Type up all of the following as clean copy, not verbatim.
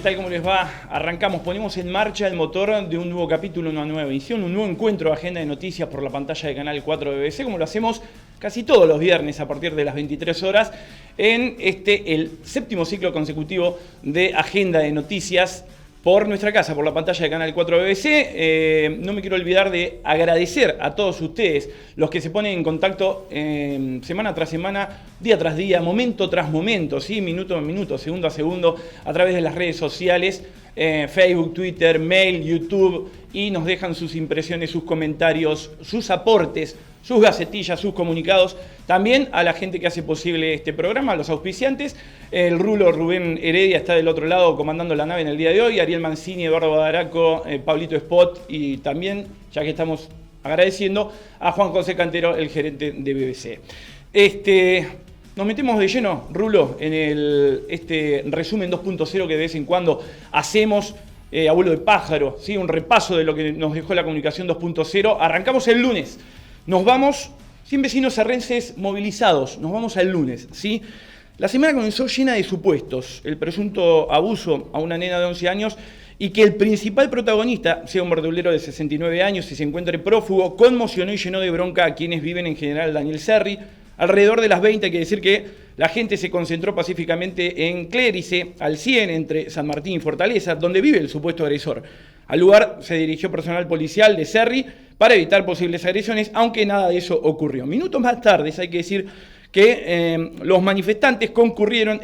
¿Qué tal? ¿Cómo les va? Arrancamos, ponemos en marcha el motor de un nuevo capítulo, una nueva edición, un nuevo encuentro de agenda de noticias por la pantalla de Canal 4 de BBC, como lo hacemos casi todos los viernes a partir de las 23 horas, en el séptimo ciclo consecutivo de agenda de noticias por nuestra casa, por la pantalla de Canal 4 de BBC. No me quiero olvidar de agradecer a todos ustedes, los que se ponen en contacto semana tras semana, día tras día, momento tras momento, ¿sí? Minuto a minuto, segundo a segundo, a través de las redes sociales, Facebook, Twitter, mail, YouTube, y nos dejan sus impresiones, sus comentarios, sus aportes, sus gacetillas, sus comunicados. También a la gente que hace posible este programa, a los auspiciantes. El Rulo Rubén Heredia está del otro lado comandando la nave en el día de hoy. Ariel Mancini, Eduardo Badaraco, Pablito Spot, y también, ya que estamos agradeciendo, a Juan José Cantero, el gerente de BBC. Nos metemos de lleno, Rulo, en este resumen 2.0 que de vez en cuando hacemos, abuelo de pájaro, ¿sí? Un repaso de lo que nos dejó la comunicación 2.0. Arrancamos el lunes. Nos vamos, 100 vecinos serrenses movilizados, nos vamos al lunes, ¿sí? La semana comenzó llena de supuestos. El presunto abuso a una nena de 11 años y que el principal protagonista sea un verdulero de 69 años y se encuentre prófugo, conmocionó y llenó de bronca a quienes viven en General Daniel Serri. Alrededor de las 20, hay que decir que la gente se concentró pacíficamente en Clérice, al 100, entre San Martín y Fortaleza, donde vive el supuesto agresor. Al lugar se dirigió personal policial de Serri para evitar posibles agresiones, aunque nada de eso ocurrió. Minutos más tarde, hay que decir que los manifestantes corrieron,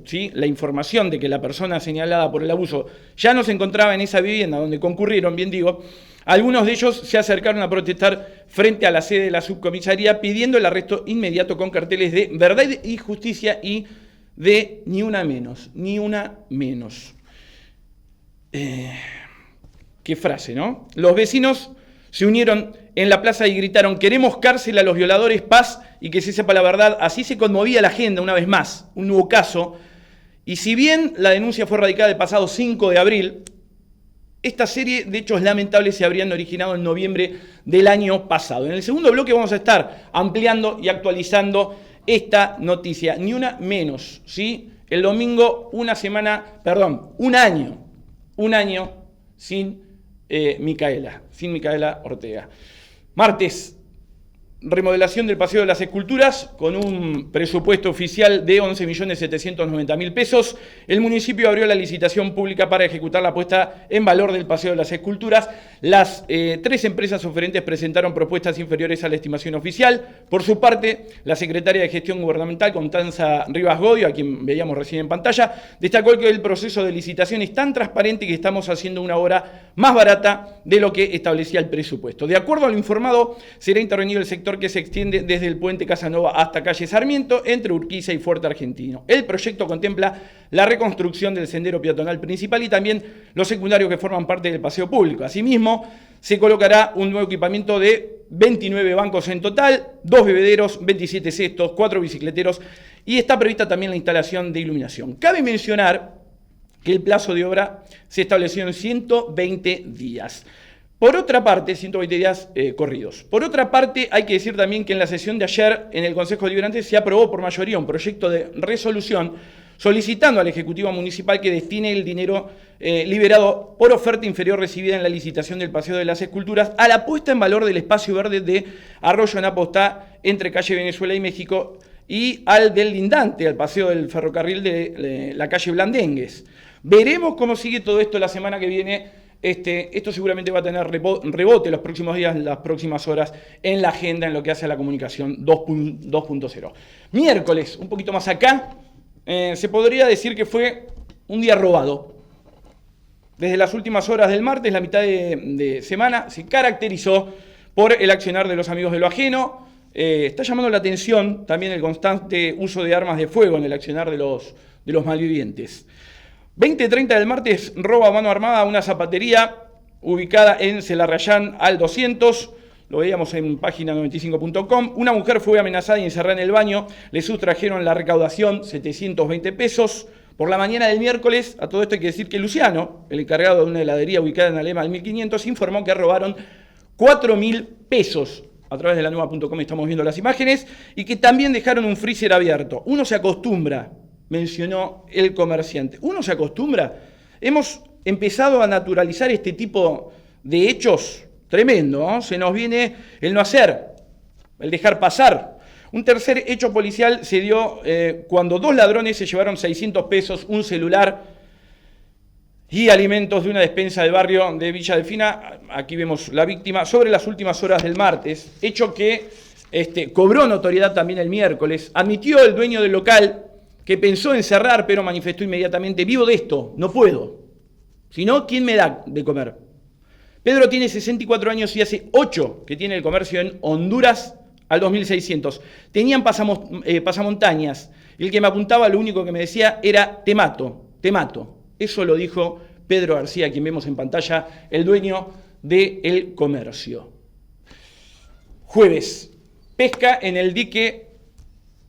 ¿sí? La información de que la persona señalada por el abuso ya no se encontraba en esa vivienda donde concurrieron, bien digo. Algunos de ellos se acercaron a protestar frente a la sede de la subcomisaría pidiendo el arresto inmediato con carteles de verdad y justicia y de ni una menos, ni una menos. Qué frase, ¿no? Los vecinos se unieron en la plaza y gritaron: queremos cárcel a los violadores, paz y que se sepa la verdad. Así se conmovía la agenda una vez más, un nuevo caso. Y si bien la denuncia fue radicada el pasado 5 de abril, esta serie de hechos lamentables se habrían originado en noviembre del año pasado. En el segundo bloque vamos a estar ampliando y actualizando esta noticia, ni una menos, ¿sí? El domingo, un año sin Micaela Ortega. Martes, remodelación del Paseo de las Esculturas con un presupuesto oficial de 11.790.000 pesos. El municipio abrió la licitación pública para ejecutar la puesta en valor del Paseo de las Esculturas. Las 3 empresas oferentes presentaron propuestas inferiores a la estimación oficial. Por su parte, la secretaria de Gestión Gubernamental, Constanza Rivas Godio, a quien veíamos recién en pantalla, destacó que el proceso de licitación es tan transparente que estamos haciendo una obra más barata de lo que establecía el presupuesto. De acuerdo a lo informado, será intervenido el sector que se extiende desde el puente Casanova hasta calle Sarmiento, entre Urquiza y Fuerte Argentino. El proyecto contempla la reconstrucción del sendero peatonal principal y también los secundarios que forman parte del paseo público. Asimismo, se colocará un nuevo equipamiento de 29 bancos en total, 2 bebederos, 27 cestos, 4 bicicleteros y está prevista también la instalación de iluminación. Cabe mencionar que el plazo de obra se estableció en 120 días. Por otra parte, 120 días corridos. Por otra parte, hay que decir también que en la sesión de ayer en el Consejo Deliberante se aprobó por mayoría un proyecto de resolución solicitando al Ejecutivo Municipal que destine el dinero liberado por oferta inferior recibida en la licitación del Paseo de las Esculturas a la puesta en valor del espacio verde de Arroyo Napostá entre calle Venezuela y México y al del lindante, al paseo del ferrocarril de la calle Blandengues. Veremos cómo sigue todo esto la semana que viene. Esto seguramente va a tener rebote los próximos días, las próximas horas en la agenda en lo que hace a la comunicación 2.0. Miércoles, un poquito más acá, se podría decir que fue un día robado. Desde las últimas horas del martes, la mitad de semana, se caracterizó por el accionar de los amigos de lo ajeno. Está llamando la atención también el constante uso de armas de fuego en el accionar de los malvivientes. 20:30 del martes, roba a mano armada una zapatería ubicada en Celarrayán al 200, lo veíamos en página 95.com. Una mujer fue amenazada y encerrada en el baño, le sustrajeron la recaudación, 720 pesos. Por la mañana del miércoles, a todo esto hay que decir que Luciano, el encargado de una heladería ubicada en Alema al 1500, informó que robaron 4.000 pesos. A través de la nueva.com estamos viendo las imágenes, y que también dejaron un freezer abierto. Uno se acostumbra, mencionó el comerciante. Uno se acostumbra. Hemos empezado a naturalizar este tipo de hechos tremendo, ¿no? Se nos viene el no hacer, el dejar pasar. Un tercer hecho policial se dio cuando 2 ladrones se llevaron 600 pesos, un celular y alimentos de una despensa del barrio de Villa Delfina. Aquí vemos la víctima sobre las últimas horas del martes, hecho que cobró notoriedad también el miércoles. Admitió el dueño del local que pensó en cerrar, pero manifestó inmediatamente: vivo de esto, no puedo. Si no, ¿quién me da de comer? Pedro tiene 64 años y hace 8 que tiene el comercio en Honduras al 2600. Tenían pasamontañas. Y el que me apuntaba, lo único que me decía era: te mato, te mato. Eso lo dijo Pedro García, quien vemos en pantalla, el dueño del comercio. Jueves, pesca en el dique.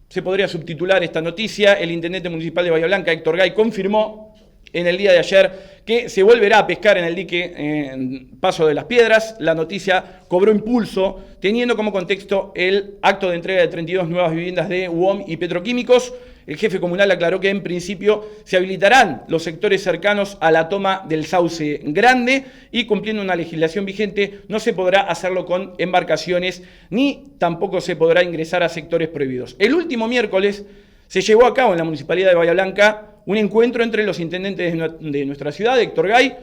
Se podría subtitular esta noticia. El intendente municipal de Bahía Blanca, Héctor Gay, confirmó en el día de ayer que se volverá a pescar en el dique en Paso de las Piedras. La noticia cobró impulso teniendo como contexto el acto de entrega de 32 nuevas viviendas de UOM y Petroquímicos. El jefe comunal aclaró que en principio se habilitarán los sectores cercanos a la toma del Sauce Grande y, cumpliendo una legislación vigente, no se podrá hacerlo con embarcaciones ni tampoco se podrá ingresar a sectores prohibidos. El último miércoles se llevó a cabo en la Municipalidad de Bahía Blanca un encuentro entre los intendentes de nuestra ciudad, Héctor Gay,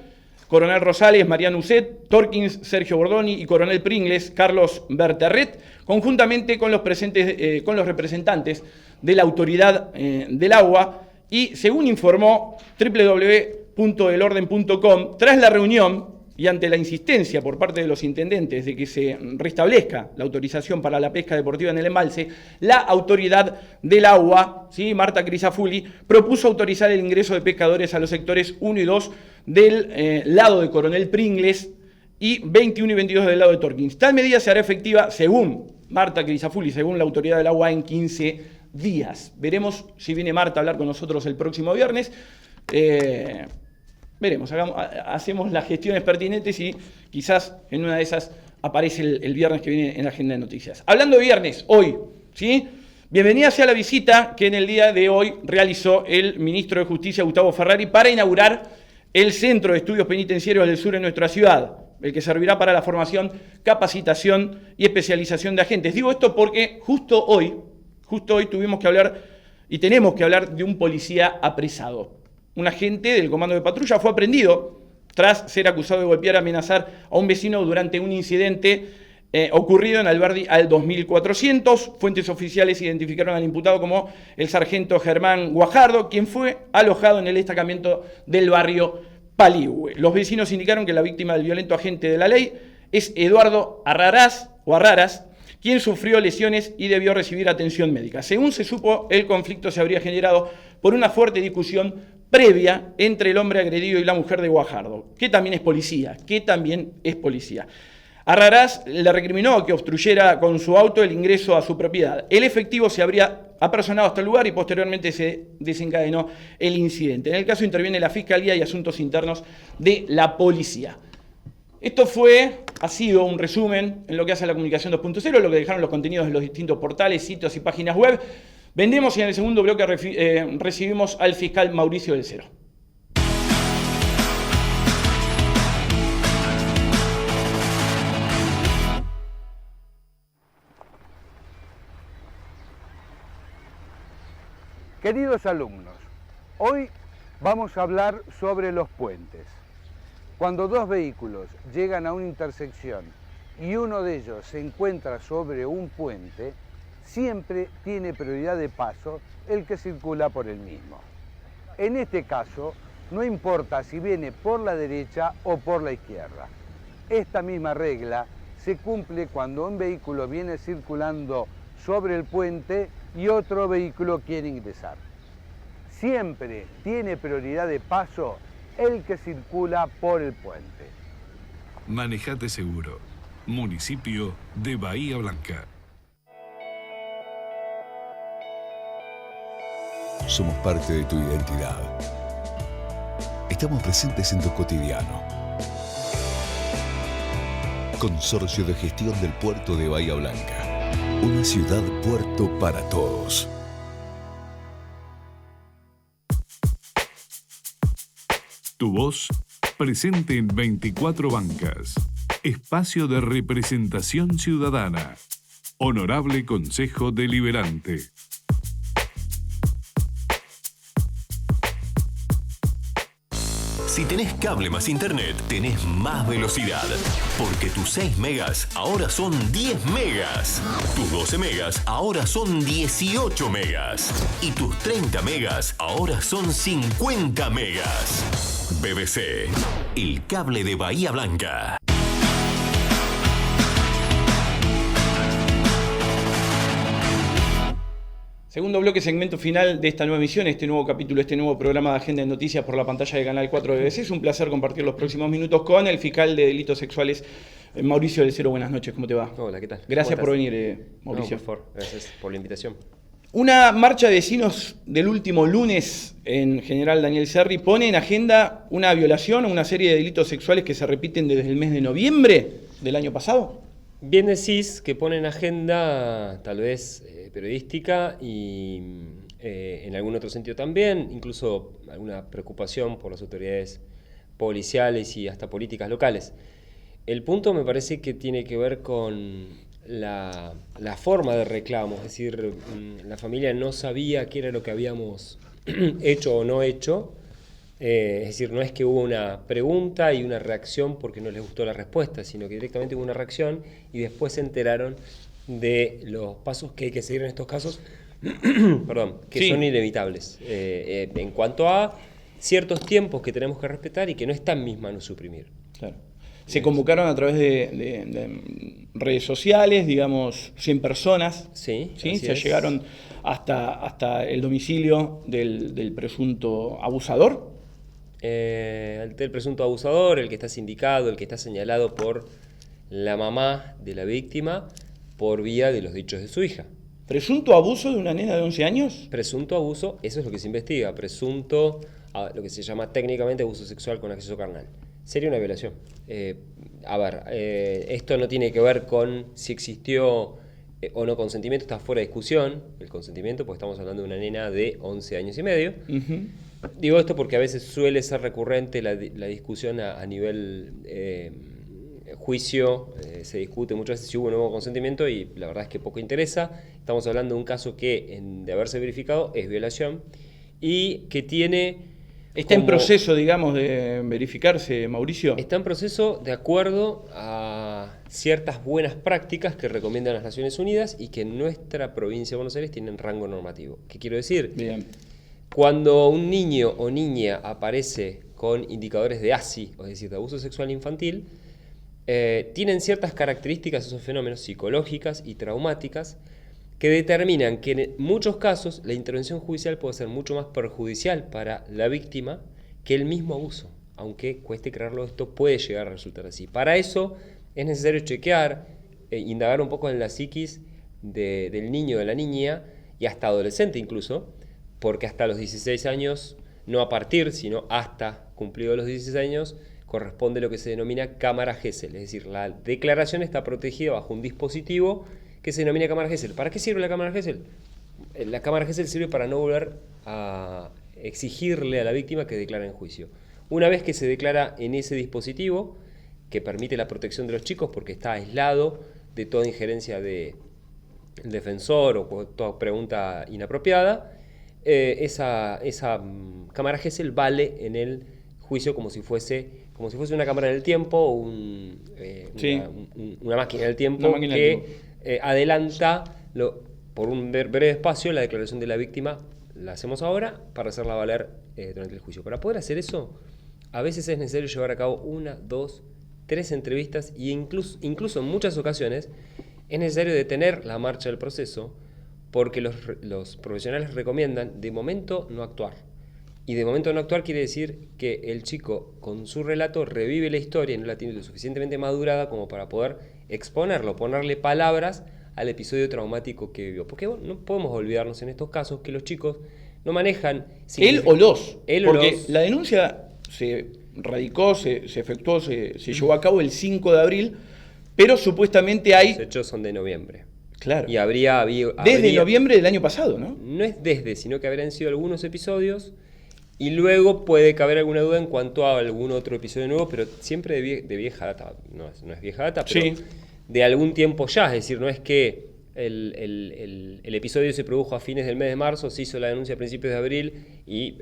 Coronel Rosales, Mariano Ucet, Torkins, Sergio Bordoni y Coronel Pringles, Carlos Berterret, conjuntamente con los representantes de la Autoridad del Agua. Y según informó www.elorden.com, tras la reunión y ante la insistencia por parte de los intendentes de que se restablezca la autorización para la pesca deportiva en el embalse, la Autoridad del Agua, ¿sí?, Marta Crisafulli, propuso autorizar el ingreso de pescadores a los sectores 1 y 2 del lado de Coronel Pringles y 21 y 22 del lado de Torkins. Tal medida se hará efectiva, según Marta Crisafulli, según la Autoridad del Agua, en 15 días. Veremos si viene Marta a hablar con nosotros el próximo viernes. Veremos, hacemos las gestiones pertinentes y quizás en una de esas aparece el viernes que viene en la agenda de noticias. Hablando de viernes, hoy, ¿sí? Bienvenida sea la visita que en el día de hoy realizó el ministro de Justicia, Gustavo Ferrari, para inaugurar el Centro de Estudios Penitenciarios del Sur en nuestra ciudad, el que servirá para la formación, capacitación y especialización de agentes. Digo esto porque justo hoy tuvimos que hablar y tenemos que hablar de un policía apresado. Un agente del comando de patrulla fue aprehendido tras ser acusado de golpear y amenazar a un vecino durante un incidente ocurrido en Alberdi al 2400. Fuentes oficiales identificaron al imputado como el sargento Germán Guajardo, quien fue alojado en el destacamento del barrio Paligüe. Los vecinos indicaron que la víctima del violento agente de la ley es Eduardo Arraras, quien sufrió lesiones y debió recibir atención médica. Según se supo, el conflicto se habría generado por una fuerte discusión previa entre el hombre agredido y la mujer de Guajardo, que también es policía. Arraras le recriminó que obstruyera con su auto el ingreso a su propiedad. El efectivo se habría apersonado hasta el lugar y posteriormente se desencadenó el incidente. En el caso interviene la Fiscalía y Asuntos Internos de la Policía. Esto ha sido un resumen en lo que hace a la comunicación 2.0, lo que dejaron los contenidos de los distintos portales, sitios y páginas web. Vendemos y en el segundo bloque recibimos al fiscal Mauricio del Cero. Queridos alumnos, hoy vamos a hablar sobre los puentes. Cuando dos vehículos llegan a una intersección y uno de ellos se encuentra sobre un puente, siempre tiene prioridad de paso el que circula por el mismo. En este caso, no importa si viene por la derecha o por la izquierda. Esta misma regla se cumple cuando un vehículo viene circulando sobre el puente y otro vehículo quiere ingresar. Siempre tiene prioridad de paso el que circula por el puente. Manejate seguro. Municipio de Bahía Blanca. Somos parte de tu identidad. Estamos presentes en tu cotidiano. Consorcio de Gestión del Puerto de Bahía Blanca. Una ciudad puerto para todos. Tu voz presente en 24 bancas. Espacio de representación ciudadana. Honorable Consejo Deliberante. Si tenés cable más internet, tenés más velocidad. Porque tus 6 megas ahora son 10 megas. Tus 12 megas ahora son 18 megas. Y tus 30 megas ahora son 50 megas. BBC, el cable de Bahía Blanca. Segundo bloque, segmento final de esta nueva emisión, este nuevo capítulo, este nuevo programa de Agenda de Noticias por la pantalla de Canal 4 de BBC. Es un placer compartir los próximos minutos con el fiscal de delitos sexuales, Mauricio del Cero. Buenas noches, ¿cómo te va? Hola, ¿qué tal? Gracias por venir, Mauricio. No, por favor, gracias por la invitación. Una marcha de vecinos del último lunes en General Daniel Serri pone en agenda una violación o una serie de delitos sexuales que se repiten desde el mes de noviembre del año pasado. Bien decís que pone en agenda tal vez periodística y en algún otro sentido también, incluso alguna preocupación por las autoridades policiales y hasta políticas locales. El punto me parece que tiene que ver con la forma de reclamo, es decir, la familia no sabía qué era lo que habíamos hecho o no hecho, es decir, no es que hubo una pregunta y una reacción porque no les gustó la respuesta, sino que directamente hubo una reacción y después se enteraron de los pasos que hay que seguir en estos casos, perdón, que son inevitables, en cuanto a ciertos tiempos que tenemos que respetar y que no está en mis manos suprimir. Claro. Se convocaron a través de redes sociales, digamos, 100 personas. Sí, Se llegaron hasta el domicilio del presunto abusador. El presunto abusador, el que está sindicado, el que está señalado por la mamá de la víctima por vía de los dichos de su hija. ¿Presunto abuso de una nena de 11 años? Presunto abuso, eso es lo que se investiga. Presunto, lo que se llama técnicamente abuso sexual con acceso carnal. Sería una violación. Esto no tiene que ver con si existió o no consentimiento, está fuera de discusión el consentimiento, porque estamos hablando de una nena de 11 años y medio. Uh-huh. Digo esto porque a veces suele ser recurrente la discusión a nivel juicio, se discute muchas veces si hubo o no hubo consentimiento y la verdad es que poco interesa. Estamos hablando de un caso que, de haberse verificado, es violación y que tiene... ¿Está en proceso, digamos, de verificarse, Mauricio? Está en proceso de acuerdo a ciertas buenas prácticas que recomiendan las Naciones Unidas y que en nuestra provincia de Buenos Aires tienen rango normativo. ¿Qué quiero decir? Bien. Cuando un niño o niña aparece con indicadores de ASI, es decir, de abuso sexual infantil, tienen ciertas características esos fenómenos psicológicas y traumáticas que determinan que en muchos casos la intervención judicial puede ser mucho más perjudicial para la víctima que el mismo abuso. Aunque cueste creerlo, esto puede llegar a resultar así. Para eso es necesario chequear, indagar un poco en la psiquis del niño o de la niña, y hasta adolescente incluso, porque hasta los 16 años, no a partir, sino hasta cumplidos los 16 años, corresponde lo que se denomina cámara Gesell. Es decir, la declaración está protegida bajo un dispositivo que se denomina cámara Gesell. ¿Para qué sirve la cámara Gesell? La cámara Gesell sirve para no volver a exigirle a la víctima que declare en juicio. Una vez que se declara en ese dispositivo, que permite la protección de los chicos porque está aislado de toda injerencia del defensor o toda pregunta inapropiada, esa cámara Gesell vale en el juicio como si fuese una cámara del tiempo o una máquina del tiempo adelanta por un breve espacio la declaración de la víctima. La hacemos ahora para hacerla valer durante el juicio. Para poder hacer eso, a veces es necesario llevar a cabo 1, 2, 3 entrevistas y incluso en muchas ocasiones es necesario detener la marcha del proceso porque los profesionales recomiendan de momento no actuar. Y de momento no actuar quiere decir que el chico con su relato revive la historia y no la tiene lo suficientemente madurada como para poder exponerlo, ponerle palabras al episodio traumático que vivió. Porque no podemos olvidarnos en estos casos que los chicos no manejan... Él o los. Porque la denuncia se radicó, se efectuó, se llevó a cabo el 5 de abril, pero supuestamente hay... Los hechos son de noviembre. Claro. Y desde noviembre del año pasado, ¿no? No es desde, sino que habrían sido algunos episodios Y luego puede caber alguna duda en cuanto a algún otro episodio nuevo, pero siempre de vieja data. No es vieja data, pero Sí. de algún tiempo ya. Es decir, no es que el episodio se produjo a fines del mes de marzo, se hizo la denuncia a principios de abril y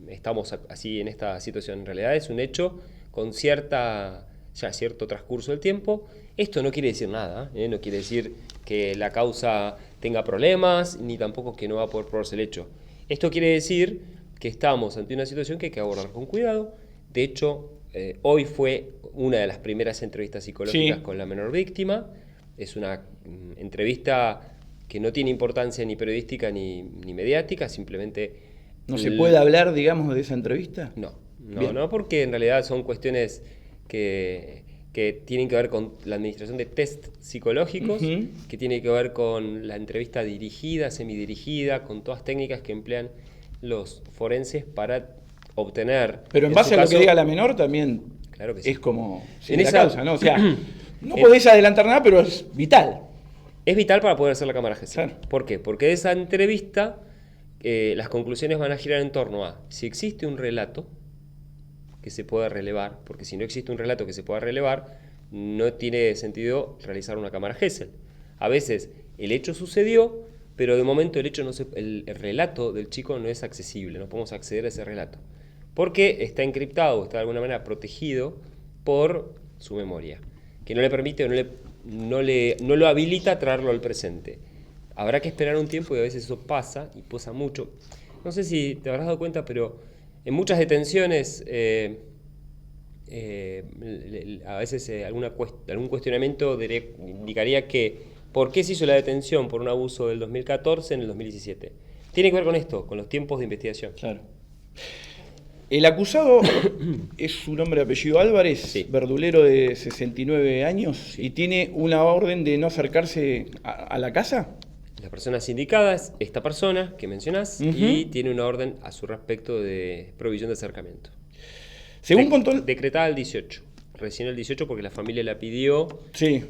estamos así en esta situación. En realidad es un hecho con cierto transcurso del tiempo. Esto no quiere decir nada, no quiere decir que la causa tenga problemas, ni tampoco que no va a poder probarse el hecho. Esto quiere decir que estamos ante una situación que hay que abordar con cuidado. De hecho, hoy fue una de las primeras entrevistas psicológicas con la menor víctima. Es una entrevista que no tiene importancia ni periodística ni mediática, simplemente... ¿No se puede hablar, digamos, de esa entrevista? No, Bien. porque en realidad son cuestiones que tienen que ver con la administración de test psicológicos, que tiene que ver con la entrevista dirigida, semidirigida, con todas técnicas que emplean los forenses para obtener... Pero en base a lo que diga la menor también Claro que sí. es como En la esa- causa, ¿no? O sea, no podés adelantar nada, pero es vital. Es vital para poder hacer la cámara Gesell. Claro. ¿Por qué? Porque de esa entrevista las conclusiones van a girar en torno a si existe un relato que se pueda relevar, porque si no existe un relato que se pueda relevar, no tiene sentido realizar una cámara Gesell. A veces el hecho sucedió, pero de momento el relato del chico no es accesible, no podemos acceder a ese relato, porque está encriptado, está de alguna manera protegido por su memoria, que no le permite o no lo habilita a traerlo al presente. Habrá que esperar un tiempo y a veces eso pasa, y pasa mucho. No sé si te habrás dado cuenta, pero en muchas detenciones a veces algún cuestionamiento indicaría que ¿por qué se hizo la detención por un abuso del 2014 en el 2017? Tiene que ver con esto, con los tiempos de investigación. Claro. El acusado es un hombre de apellido Álvarez, Sí. verdulero de 69 años, y tiene una orden de no acercarse a la casa. La persona sindicada es esta persona que mencionás y tiene una orden a su respecto de provisión de acercamiento. Según contó... Decretada el 18. Recién el 18 porque la familia la pidió Sí,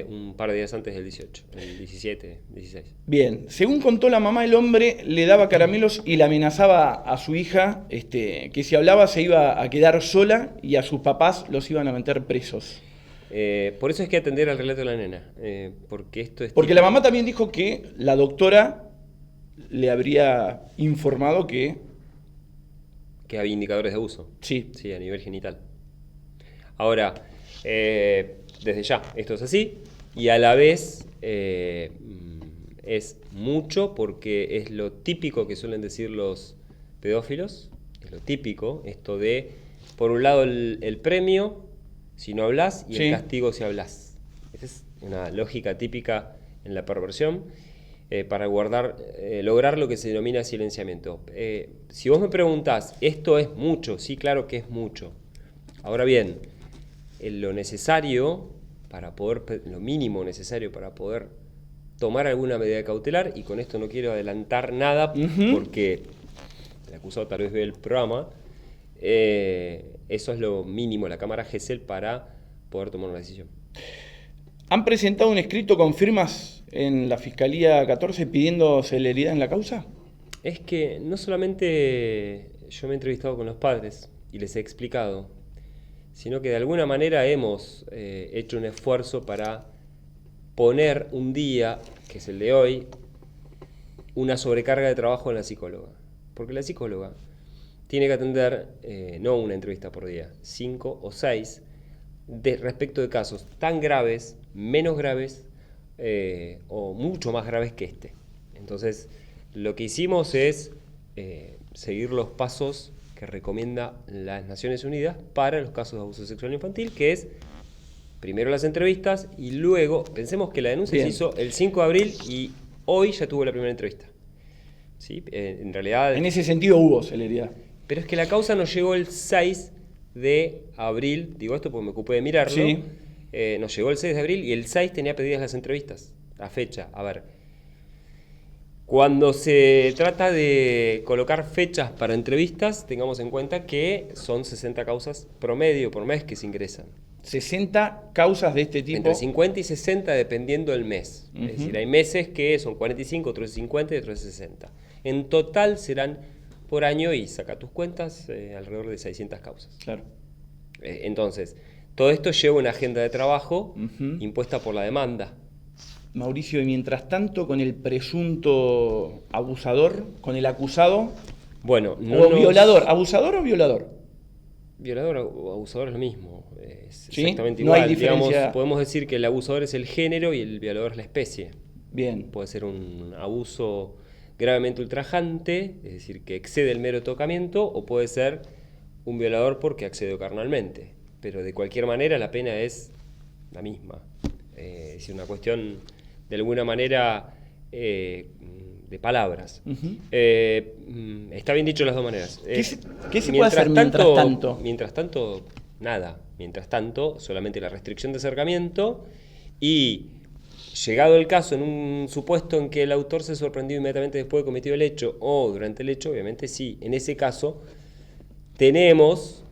un par de días antes del 18, el 17, 16. bien. Según contó la mamá, el hombre le daba caramelos y le amenazaba a su hija que si hablaba se iba a quedar sola y a sus papás los iban a meter presos. Por eso es que atender al relato de la nena, porque esto es... Porque la mamá también dijo que la doctora le habría informado que... Que había indicadores de abuso. Sí. Sí, a nivel genital. Ahora, desde ya, esto es así, y a la vez es mucho porque es lo típico que suelen decir los pedófilos, es lo típico, esto de, por un lado, el premio si no hablas y Sí. el castigo si hablas. Esa es una lógica típica en la perversión para lograr lo que se denomina silenciamiento. Si vos me preguntás, ¿esto es mucho? Sí, claro que es mucho. Ahora bien, lo necesario para poder, lo mínimo necesario para poder tomar alguna medida cautelar, y con esto no quiero adelantar nada porque el acusado tal vez ve el programa, eso es lo mínimo, la cámara Gesell para poder tomar una decisión. ¿Han presentado un escrito con firmas en la Fiscalía 14 pidiendo celeridad en la causa? Es que no solamente yo me he entrevistado con los padres y les he explicado, sino que de alguna manera hemos hecho un esfuerzo para poner un día, que es el de hoy, una sobrecarga de trabajo en la psicóloga. Porque la psicóloga tiene que atender no una entrevista por día, 5 o 6, respecto de casos tan graves, menos graves o mucho más graves que este. Entonces, lo que hicimos es seguir los pasos que recomienda las Naciones Unidas para los casos de abuso sexual infantil, que es primero las entrevistas y luego, pensemos que la denuncia Bien. se hizo el 5 de abril y hoy ya tuvo la primera entrevista. ¿Sí? En realidad... En ese sentido hubo celeridad. Pero es que la causa nos llegó el 6 de abril, digo esto porque me ocupé de mirarlo, Sí. Nos llegó el 6 de abril y el 6 tenía pedidas las entrevistas, la fecha. A ver, cuando se trata de colocar fechas para entrevistas, tengamos en cuenta que son 60 causas promedio por mes que se ingresan. 60 causas de este tipo. Entre 50 y 60 dependiendo del mes. Es decir, hay meses que son 45, otros 50 y otros 60. En total serán por año y saca tus cuentas, alrededor de 600 causas. Claro. Entonces, todo esto lleva una agenda de trabajo Ujú. impuesta por la demanda. Mauricio, y mientras tanto, con el presunto abusador, con el acusado, Bueno, o violador, ¿abusador o violador? Violador o abusador es lo mismo, es ¿Sí? exactamente No hay igual. Digamos, diferencia. podemos decir que el abusador es el género y el violador es la especie. Bien. Puede ser un abuso gravemente ultrajante, es decir, que excede el mero tocamiento, o puede ser un violador porque accedió carnalmente. Pero de cualquier manera la pena es la misma. Es decir, una cuestión de alguna manera de palabras. Ujú. Está bien dicho de las dos maneras. ¿Qué se puede hacer mientras tanto? Mientras tanto, nada. Mientras tanto, solamente la restricción de acercamiento y, llegado el caso, en un supuesto en que el autor se sorprendió inmediatamente después de cometido el hecho o durante el hecho, obviamente sí. En ese caso, tenemos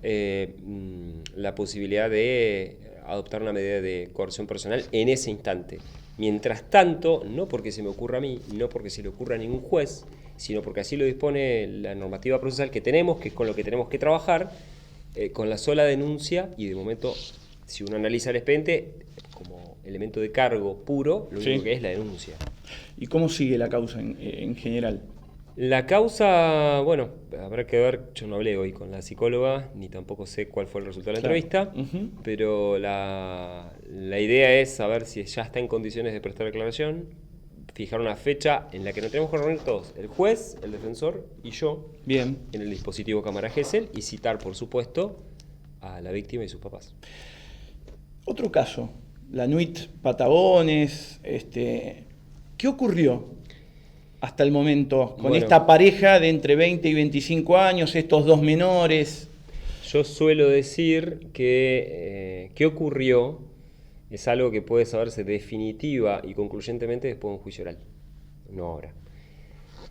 la posibilidad de adoptar una medida de coerción personal en ese instante. Mientras tanto, no porque se me ocurra a mí, no porque se le ocurra a ningún juez, sino porque así lo dispone la normativa procesal que tenemos, que es con lo que tenemos que trabajar, con la sola denuncia, y de momento, si uno analiza el expediente, como elemento de cargo puro, lo único Sí. que es la denuncia. ¿Y cómo sigue la causa en general? La causa, bueno, habrá que ver, yo no hablé hoy con la psicóloga, ni tampoco sé cuál fue el resultado de la Claro. entrevista, Ujú. pero la idea es saber si ya está en condiciones de prestar declaración, fijar una fecha en la que nos tenemos que reunir todos, el juez, el defensor y yo, Bien. en el dispositivo cámara Gesell, y citar, por supuesto, a la víctima y sus papás. Otro caso, la Nuit Patagones, ¿qué ocurrió hasta el momento con Bueno. esta pareja de entre 20 y 25 años, estos dos menores? Yo suelo decir que qué ocurrió es algo que puede saberse definitiva y concluyentemente después de un juicio oral, no ahora.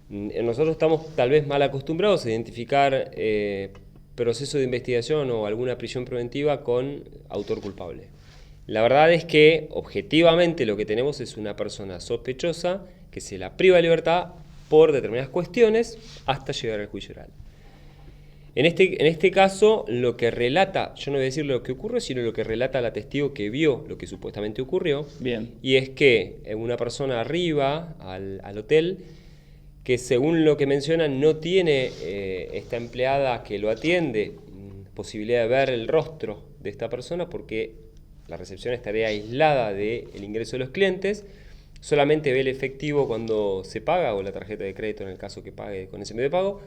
Nosotros estamos tal vez mal acostumbrados a identificar proceso de investigación o alguna prisión preventiva con autor culpable. La verdad es que objetivamente lo que tenemos es una persona sospechosa que se la priva de libertad por determinadas cuestiones hasta llegar al juicio oral. En este caso, lo que relata, yo no voy a decir lo que ocurre, sino lo que relata la testigo que vio lo que supuestamente ocurrió. Bien. Y es que una persona arriba al hotel, que según lo que mencionan no tiene esta empleada que lo atiende posibilidad de ver el rostro de esta persona porque la recepción estaría aislada del ingreso de los clientes, solamente ve el efectivo cuando se paga o la tarjeta de crédito en el caso que pague con ese medio de pago.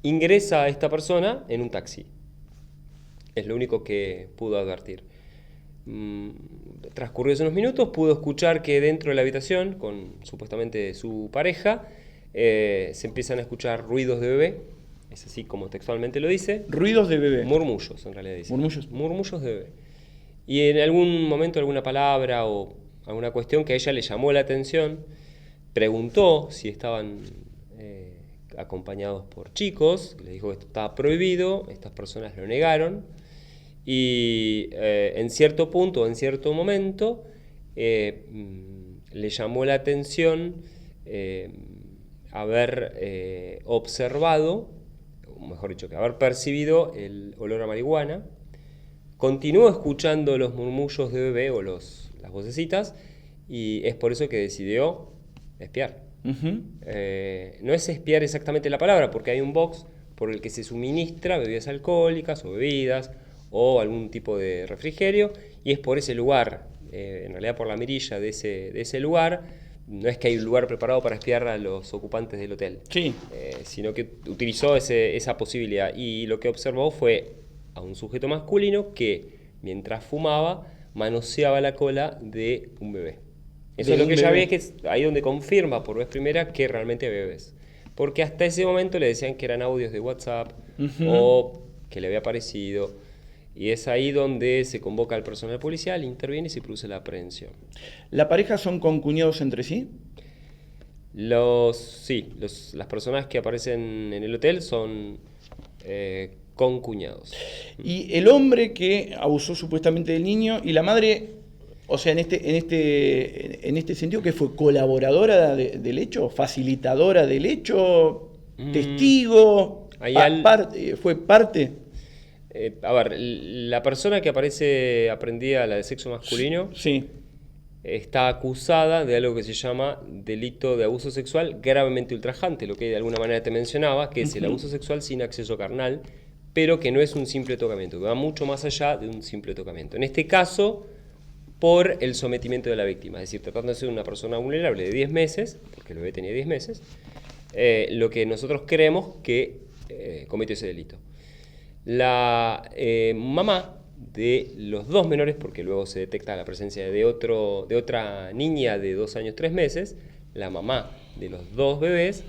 Ingresa a esta persona en un taxi. Es lo único que pudo advertir. Transcurridos unos minutos, pudo escuchar que dentro de la habitación, con supuestamente su pareja, se empiezan a escuchar ruidos de bebé. Es así como textualmente lo dice. Ruidos de bebé. Murmullos, en realidad dice. Murmullos. Murmullos de bebé. Y en algún momento alguna palabra o alguna cuestión que a ella le llamó la atención, preguntó si estaban acompañados por chicos, le dijo que esto estaba prohibido, estas personas lo negaron, y en cierto punto, en cierto momento, le llamó la atención haber observado, o mejor dicho, que haber percibido el olor a marihuana. Continuó escuchando los murmullos de bebé o las vocecitas, y es por eso que decidió espiar. Ujú. No es espiar exactamente la palabra, porque hay un box por el que se suministra bebidas alcohólicas o bebidas o algún tipo de refrigerio, y es por ese lugar, en realidad por la mirilla de ese lugar. No es que hay un lugar preparado para espiar a los ocupantes del hotel, Sí. sino que utilizó esa posibilidad, y lo que observó fue a un sujeto masculino que, mientras fumaba, manoseaba la cola de un bebé. Eso De es lo un que ya bebé. ve, que es ahí donde confirma por vez primera que realmente había bebés. Porque hasta ese momento le decían que eran audios de WhatsApp Ujú. o que le había aparecido. Y es ahí donde se convoca al personal policial, interviene y se produce la aprehensión. ¿La pareja son concuñados entre sí? Las personas que aparecen en el hotel son concuñados. Y el hombre que abusó supuestamente del niño y la madre, o sea, en este sentido, que fue colaboradora del hecho, facilitadora del hecho, testigo. ¿Fue parte? A ver, la persona que aparece aprendida, la de sexo masculino, Sí. está acusada de algo que se llama delito de abuso sexual gravemente ultrajante, lo que de alguna manera te mencionaba, que es el abuso sexual sin acceso carnal, pero que no es un simple tocamiento, que va mucho más allá de un simple tocamiento. En este caso, por el sometimiento de la víctima, es decir, tratándose de una persona vulnerable de 10 meses, porque el bebé tenía 10 meses, lo que nosotros creemos que cometió ese delito. La mamá de los dos menores, porque luego se detecta la presencia de otra niña de 2 años 3 meses, la mamá de los dos bebés,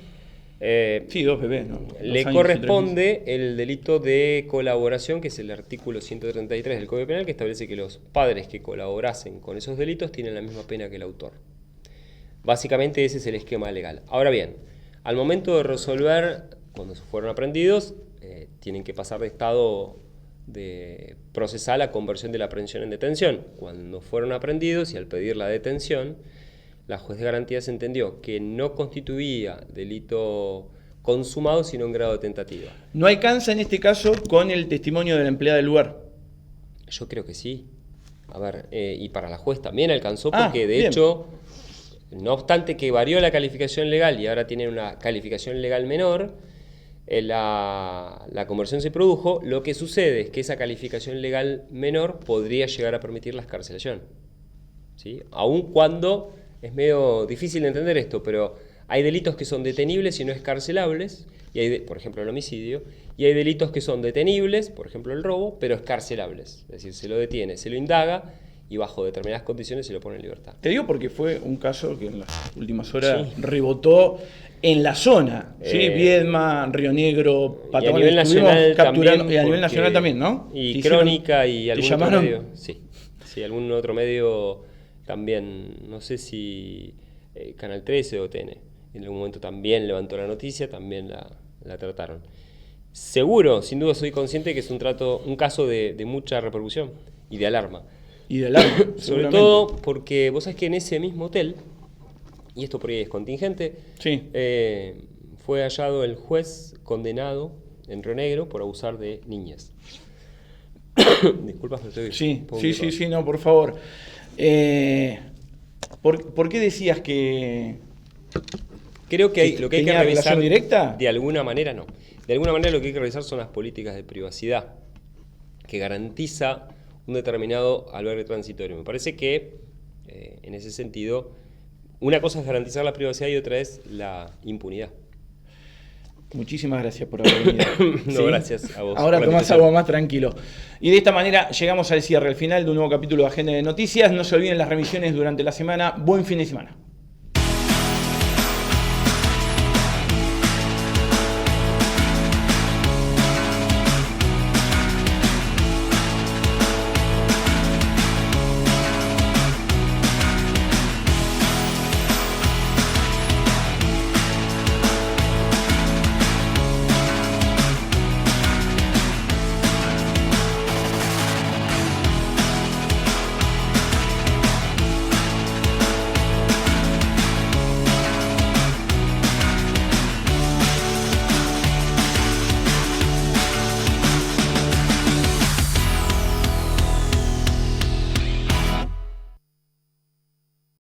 Sí, 2 bebés, ¿no? 2 le años y 3 corresponde el delito de colaboración, que es el artículo 133 del Código Penal, que establece que los padres que colaborasen con esos delitos tienen la misma pena que el autor. Básicamente ese es el esquema legal. Ahora bien, al momento de resolver, cuando fueron aprendidos, tienen que pasar de estado de procesal a conversión de la aprehensión en detención. Cuando fueron aprendidos y al pedir la detención, la juez de garantías entendió que no constituía delito consumado, sino en grado de tentativa. ¿No alcanza en este caso con el testimonio de la empleada del lugar? Yo creo que sí. A ver, y para la juez también alcanzó, porque de bien. hecho, no obstante que varió la calificación legal y ahora tiene una calificación legal menor, la conversión se produjo. Lo que sucede es que esa calificación legal menor podría llegar a permitir la excarcelación, ¿sí? Aun cuando es medio difícil de entender esto, pero hay delitos que son detenibles y no excarcelables, y hay por ejemplo el homicidio, y hay delitos que son detenibles, por ejemplo el robo, pero excarcelables. Es decir, se lo detiene, se lo indaga y bajo determinadas condiciones se lo pone en libertad. Te digo porque fue un caso que en las últimas horas rebotó en la zona, ¿sí? Viedma, Río Negro, Patagonia. Y a nivel nacional también. Y a nivel nacional también, ¿no? Y Crónica y algún otro llamaron? medio. Sí, algún otro medio también, no sé si Canal 13 o TN. En algún momento también levantó la noticia, también la trataron. Seguro, sin duda soy consciente que es un caso de mucha repercusión y de alarma. Y de largo, Sobre todo porque vos sabés que en ese mismo hotel, y esto por ahí es contingente, Sí. fue hallado el juez condenado en Río Negro por abusar de niñas. Disculpas, pero estoy Sí, no, por favor. ¿Por qué decías que Creo que lo que hay que tenía revisar relación directa? de alguna manera no. De alguna manera lo que hay que revisar son las políticas de privacidad que garantiza un determinado albergue transitorio. Me parece que en ese sentido una cosa es garantizar la privacidad y otra es la impunidad. Muchísimas gracias por haber venido. No, gracias a vos. Ahora por la tomás invitación. algo más tranquilo. Y de esta manera llegamos al cierre, al final de un nuevo capítulo de Agenda de Noticias. No se olviden las remisiones durante la semana. Buen fin de semana.